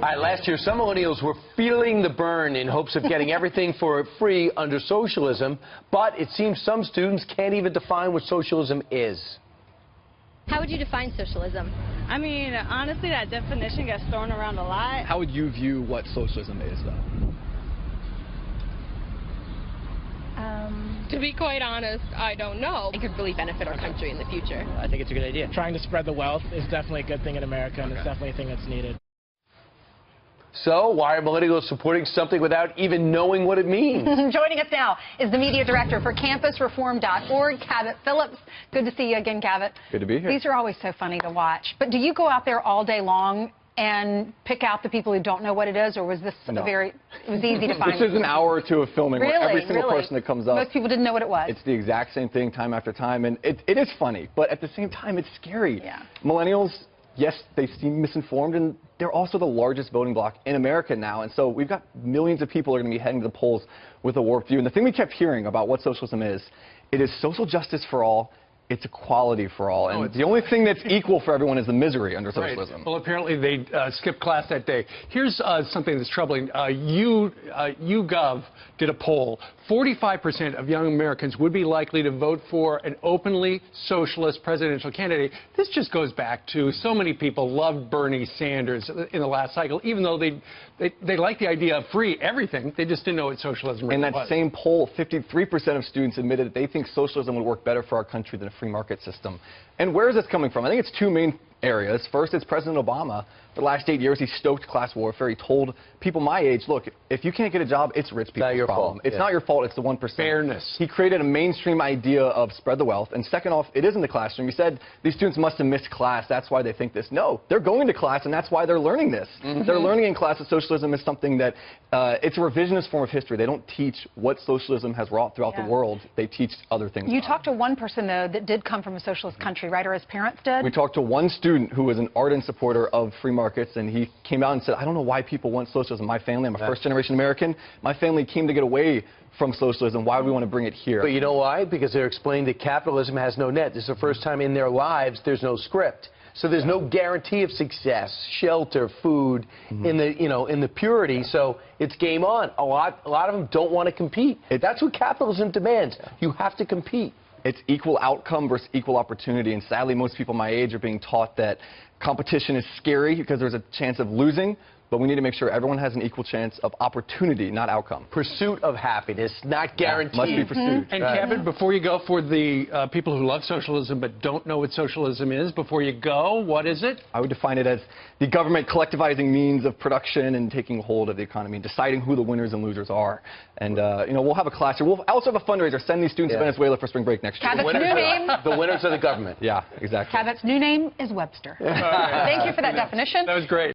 right, last year, some millennials were feeling the burn in hopes of getting everything for free under socialism, but it seems some students can't even define what socialism is. How would you define socialism? I mean, honestly, that definition gets thrown around a lot. How would you view what socialism is, though? To be quite honest, I don't know. It could really benefit our country in the future. I think it's a good idea. Trying to spread the wealth is definitely a good thing in America, and it's definitely a thing that's needed. So, why are millennials supporting something without even knowing what it means? Joining us now is the media director for campusreform.org, Cabot Phillips. Good to see you again, Cabot. Good to be here. These are always so funny to watch. But do you go out there all day long and pick out the people who don't know what it is, or was this No. it was easy to find? This is an hour or two of filming where every single Really? person that comes up. Most people didn't know what it was. It's the exact same thing time after time, and it is funny, but at the same time, it's scary. Yeah. Millennials, yes, they seem misinformed, and they're also the largest voting bloc in America now, and so we've got millions of people who are going to be heading to the polls with a warped view. And the thing we kept hearing about what socialism is, it is social justice for all. It's equality for all, and the only thing that's equal for everyone is the misery under socialism. Right. Well, apparently they skipped class that day. Here's something that's troubling. YouGov did a poll. 45% of young Americans would be likely to vote for an openly socialist presidential candidate. This just goes back to so many people loved Bernie Sanders in the last cycle, even though they like the idea of free everything. They just didn't know what socialism really was. In that same poll, 53% of students admitted that they think socialism would work better for our country than a free market system. And where is this coming from? I think it's two main areas. First, it's President Obama. For the last 8 years, he stoked class warfare. He told people my age, look, if you can't get a job, it's rich people's problem. It's not your fault. It's the 1%. Fairness. He created a mainstream idea of spread the wealth. And second off, it is in the classroom. He said these students must have missed class. That's why they think this. No, they're going to class, and that's why they're learning this. They're learning in class that socialism is something that it's a revisionist form of history. They don't teach what socialism has wrought throughout the world. They teach other things. You talked to one person, though, that did come from a socialist country, right? Or his parents did? We talked to one student who was an ardent supporter of free markets, and he came out and said, I don't know why people want socialism. My family, I'm a first-generation American. My family came to get away from socialism. Why would we want to bring it here? But you know why? Because they're explaining that capitalism has no net. This is the first time in their lives there's no script. So there's no guarantee of success, shelter, food, in the purity. So it's game on. A lot of them don't want to compete. That's what capitalism demands. You have to compete. It's equal outcome versus equal opportunity, and sadly most people my age are being taught that competition is scary because there's a chance of losing, but we need to make sure everyone has an equal chance of opportunity, not outcome. Pursuit of happiness, not guaranteed. Must be pursued. And Cabot, before you go, for the people who love socialism but don't know what socialism is, before you go, what is it? I would define it as the government collectivizing means of production and taking hold of the economy and deciding who the winners and losers are. And, we'll have a class here. We'll also have a fundraiser. Send these students to Venezuela for spring break next year. Cabot's new name. The winners of the government. Yeah, exactly. Cabot's new name is Webster. Thank you for that definition. That was great.